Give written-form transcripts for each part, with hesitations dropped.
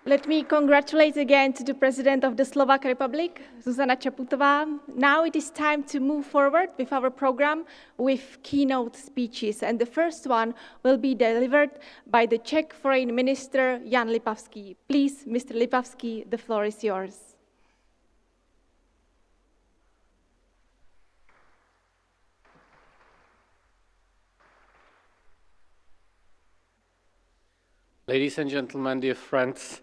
Let me congratulate again to the President of the Slovak Republic, Zuzana Čaputová. Now it is time to move forward with our program with keynote speeches. And the first one will be delivered by the Czech Foreign Minister, Jan Lipavský. Please, Mr. Lipavský, the floor is yours. Ladies and gentlemen, dear friends,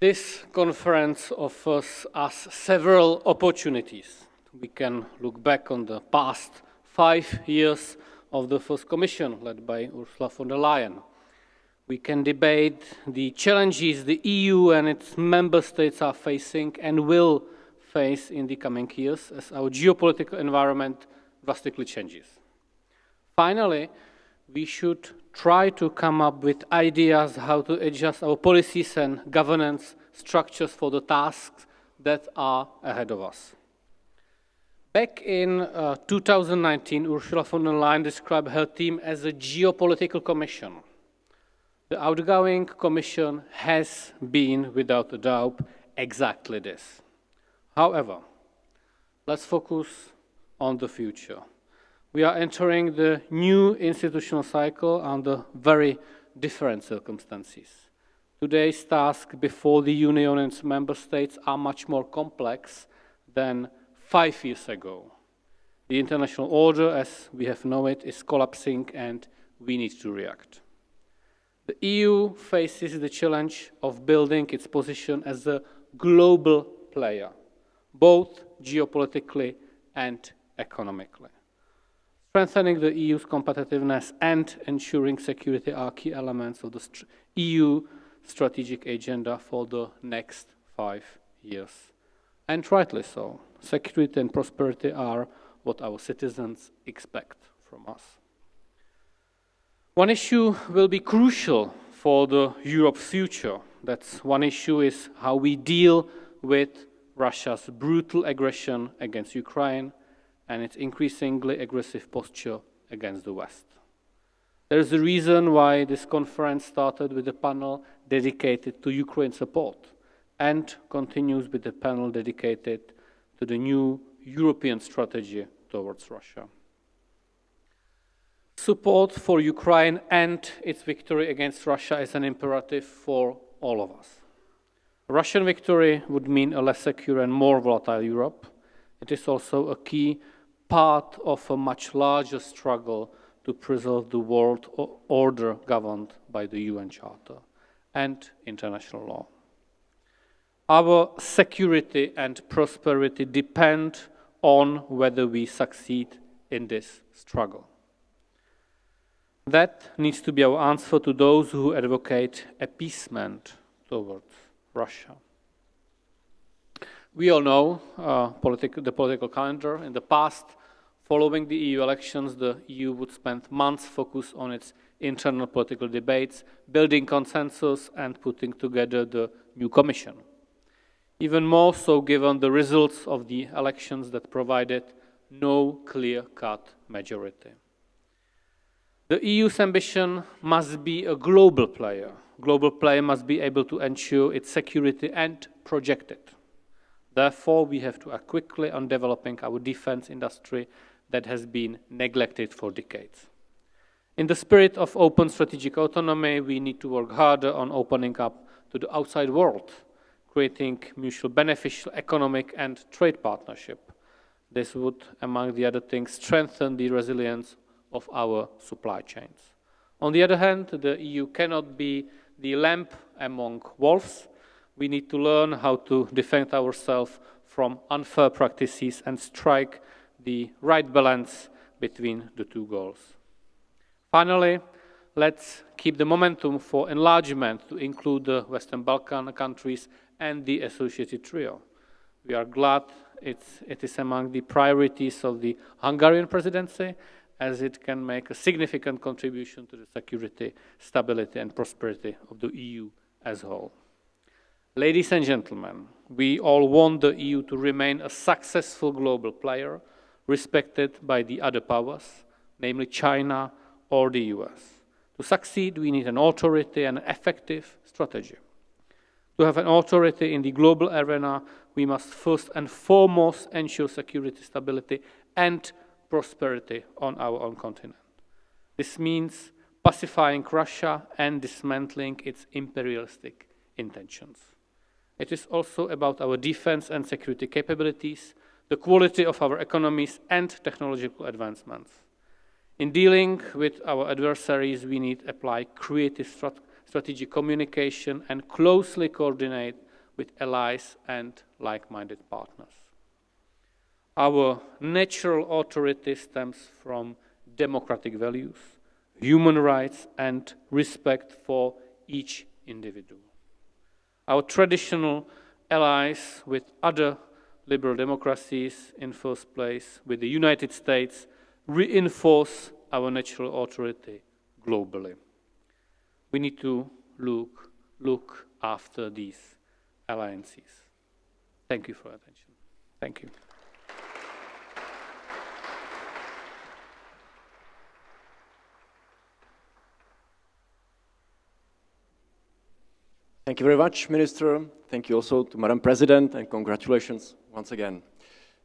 this conference offers us several opportunities. We can look back on the past 5 years of the first Commission led by Ursula von der Leyen. We can debate the challenges the EU and its member states are facing and will face in the coming years as our geopolitical environment drastically changes. Finally, we should try to come up with ideas how to adjust our policies and governance structures for the tasks that are ahead of us. Back in 2019, Ursula von der Leyen described her team as a geopolitical commission. The outgoing commission has been, without a doubt, exactly this. However, let's focus on the future. We are entering the new institutional cycle under very different circumstances. Today's tasks before the Union and its member states are much more complex than 5 years ago. The international order, as we have known it, is collapsing and we need to react. The EU faces the challenge of building its position as a global player, both geopolitically and economically. Strengthening the EU's competitiveness and ensuring security are key elements of the EU strategic agenda for the next 5 years. And rightly so. Security and prosperity are what our citizens expect from us. One issue will be crucial for Europe's future. That's one issue is how we deal with Russia's brutal aggression against Ukraine and its increasingly aggressive posture against the West. There is a reason why this conference started with a panel dedicated to Ukraine support and continues with a panel dedicated to the new European strategy towards Russia. Support for Ukraine and its victory against Russia is an imperative for all of us. A Russian victory would mean a less secure and more volatile Europe. It is also a key part of a much larger struggle to preserve the world order governed by the UN Charter and international law. Our security and prosperity depend on whether we succeed in this struggle. That needs to be our answer to those who advocate appeasement towards Russia. We all know the political calendar. In the past, following the EU elections, the EU would spend months focused on its internal political debates, building consensus and putting together the new Commission. Even more so given the results of the elections that provided no clear-cut majority. The EU's ambition must be a global player. Global player must be able to ensure its security and project it. Therefore, we have to act quickly on developing our defense industry that has been neglected for decades. In the spirit of open strategic autonomy, we need to work harder on opening up to the outside world, creating mutual beneficial economic and trade partnership. This would, among the other things, strengthen the resilience of our supply chains. On the other hand, the EU cannot be the lamb among wolves. We need to learn how to defend ourselves from unfair practices and strike the right balance between the two goals. Finally, let's keep the momentum for enlargement to include the Western Balkan countries and the associated trio. We are glad it is among the priorities of the Hungarian presidency, as it can make a significant contribution to the security, stability and prosperity of the EU as a whole. Ladies and gentlemen, we all want the EU to remain a successful global player, respected by the other powers, namely China or the US. To succeed, we need an authority and an effective strategy. To have an authority in the global arena, we must first and foremost ensure security, stability, and prosperity on our own continent. This means pacifying Russia and dismantling its imperialistic intentions. It is also about our defense and security capabilities, the quality of our economies, and technological advancements. In dealing with our adversaries, we need to apply creative strategic communication and closely coordinate with allies and like-minded partners. Our natural authority stems from democratic values, human rights, and respect for each individual. Our traditional allies with other liberal democracies, in first place with the United States, reinforce our natural authority globally. We need to look after these alliances. Thank you for your attention. Thank you. Thank you very much, Minister. Thank you also to Madam President, and congratulations once again.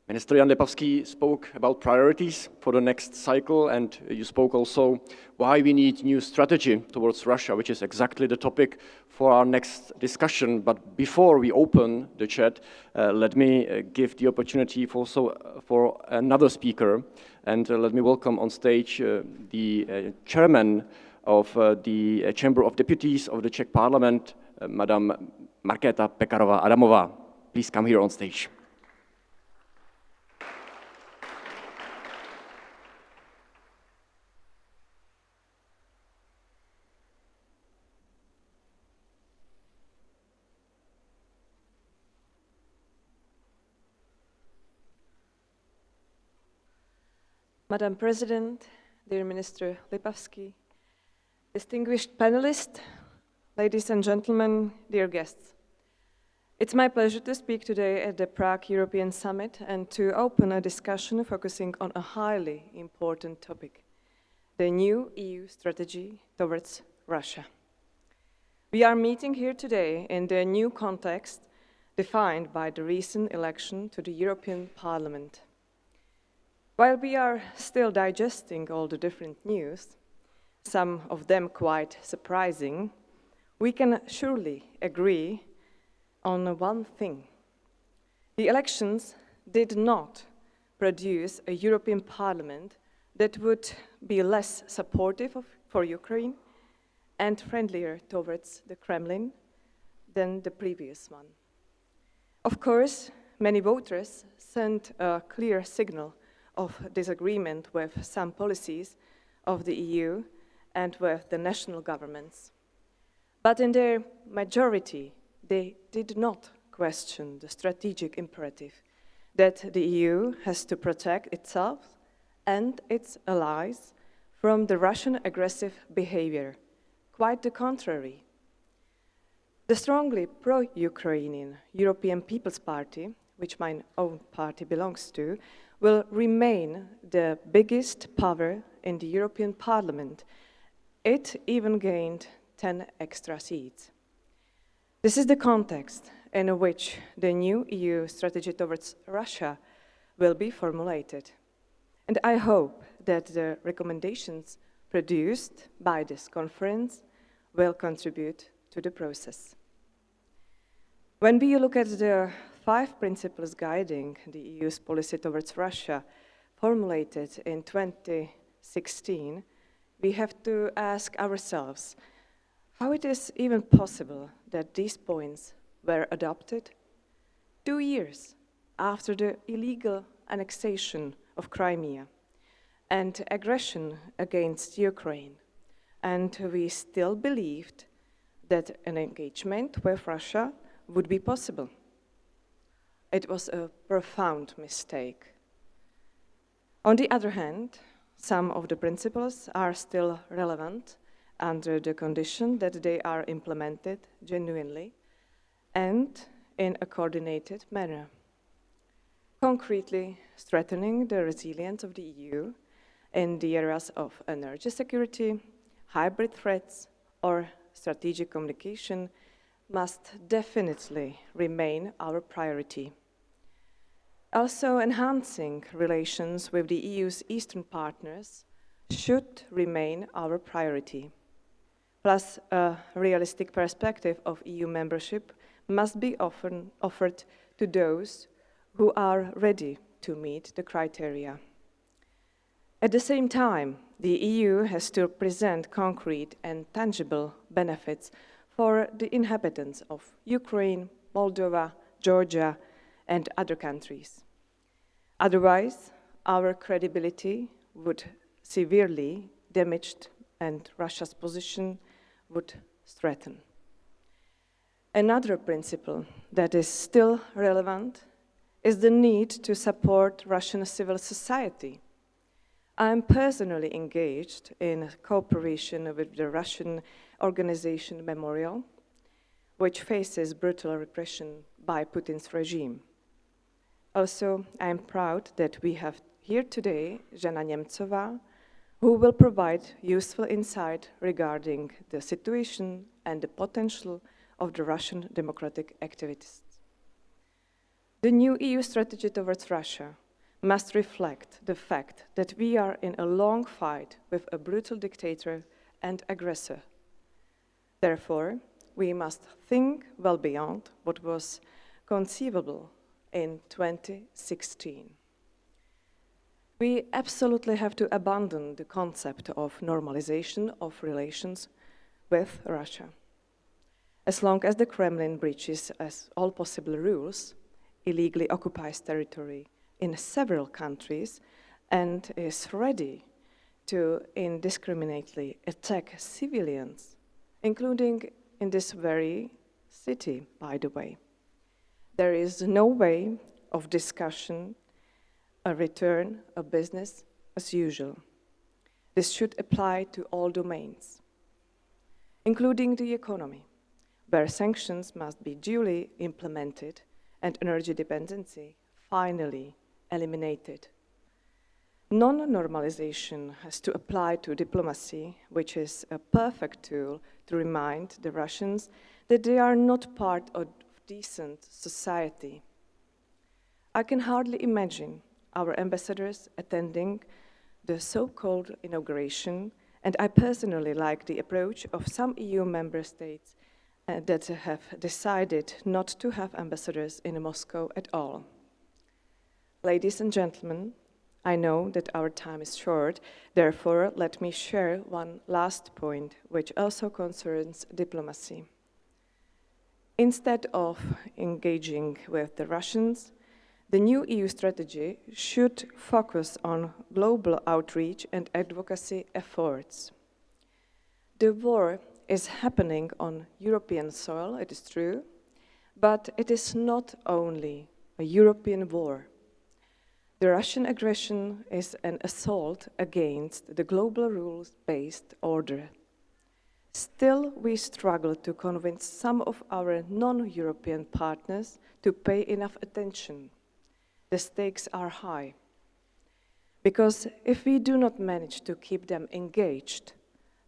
Minister Jan Lipavský spoke about priorities for the next cycle, and you spoke also why we need new strategy towards Russia, which is exactly the topic for our next discussion. But before we open the chat, let me give the opportunity for another speaker, and let me welcome on stage the chairman of the Chamber of Deputies of the Czech Parliament, Madam Markéta Pekarová Adamová. Please come here on stage. Madam President, dear Minister Lipavský, distinguished panelists, ladies and gentlemen, dear guests. It's my pleasure to speak today at the Prague European Summit and to open a discussion focusing on a highly important topic, the new EU strategy towards Russia. We are meeting here today in the new context defined by the recent election to the European Parliament. While we are still digesting all the different news, some of them quite surprising, we can surely agree on one thing. The elections did not produce a European Parliament that would be less supportive for Ukraine and friendlier towards the Kremlin than the previous one. Of course, many voters sent a clear signal of disagreement with some policies of the EU and with the national governments. But in their majority, they did not question the strategic imperative that the EU has to protect itself and its allies from the Russian aggressive behavior. Quite the contrary. The strongly pro-Ukrainian European People's Party, which my own party belongs to, will remain the biggest power in the European Parliament. It even gained 10 extra seats. This is the context in which the new EU strategy towards Russia will be formulated. And I hope that the recommendations produced by this conference will contribute to the process. When we look at the 5 principles guiding the EU's policy towards Russia, formulated in 2016, we have to ask ourselves how it is even possible that these points were adopted 2 years after the illegal annexation of Crimea and aggression against Ukraine, and we still believed that an engagement with Russia would be possible. It was a profound mistake. On the other hand, some of the principles are still relevant under the condition that they are implemented genuinely and in a coordinated manner, concretely strengthening the resilience of the EU in the areas of energy security, hybrid threats, or strategic communication, must definitely remain our priority. Also, enhancing relations with the EU's eastern partners should remain our priority. Plus, a realistic perspective of EU membership must be offered to those who are ready to meet the criteria. At the same time, the EU has to present concrete and tangible benefits for the inhabitants of Ukraine, Moldova, Georgia, and other countries. Otherwise, our credibility would severely damaged and Russia's position would strengthen. Another principle that is still relevant is the need to support Russian civil society. I am personally engaged in cooperation with the Russian organization Memorial, which faces brutal repression by Putin's regime. Also, I am proud that we have here today Žena Němcová, who will provide useful insight regarding the situation and the potential of the Russian democratic activists. The new EU strategy towards Russia must reflect the fact that we are in a long fight with a brutal dictator and aggressor. Therefore, we must think well beyond what was conceivable in 2016. We absolutely have to abandon the concept of normalization of relations with Russia. As long as the Kremlin breaches all possible rules, illegally occupies territory in several countries, and is ready to indiscriminately attack civilians, including in this very city, by the way, there is no way of discussion a return of business as usual. This should apply to all domains, including the economy, where sanctions must be duly implemented and energy dependency finally eliminated. Non-normalization has to apply to diplomacy, which is a perfect tool to remind the Russians that they are not part of decent society. I can hardly imagine our ambassadors attending the so-called inauguration, and I personally like the approach of some EU member states that have decided not to have ambassadors in Moscow at all. Ladies and gentlemen, I know that our time is short, therefore let me share one last point which also concerns diplomacy. Instead of engaging with the Russians, the new EU strategy should focus on global outreach and advocacy efforts. The war is happening on European soil, it is true, but it is not only a European war. The Russian aggression is an assault against the global rules-based order. Still, we struggle to convince some of our non-European partners to pay enough attention. The stakes are high. Because if we do not manage to keep them engaged,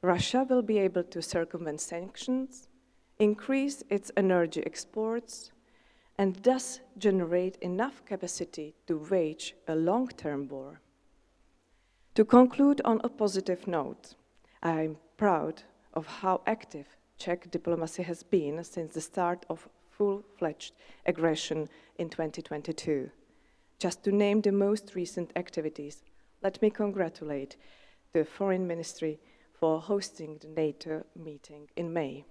Russia will be able to circumvent sanctions, increase its energy exports, and thus generate enough capacity to wage a long-term war. To conclude on a positive note, I am proud of how active Czech diplomacy has been since the start of full-fledged aggression in 2022. Just to name the most recent activities, let me congratulate the Foreign Ministry for hosting the NATO meeting in May.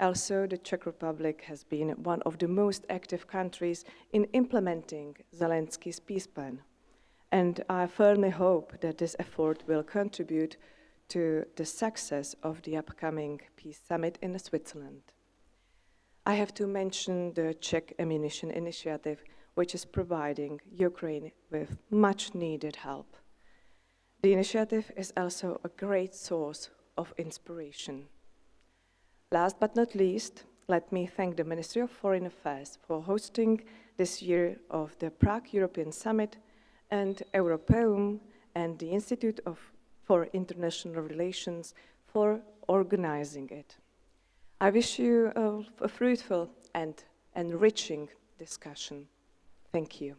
Also, the Czech Republic has been one of the most active countries in implementing Zelensky's peace plan, and I firmly hope that this effort will contribute to the success of the upcoming peace summit in Switzerland. I have to mention the Czech ammunition initiative, which is providing Ukraine with much needed help. The initiative is also a great source of inspiration. Last but not least, let me thank the Ministry of Foreign Affairs for hosting this year of the Prague European Summit, and Europeum and the Institute for International Relations for organizing it. I wish you a fruitful and enriching discussion. Thank you.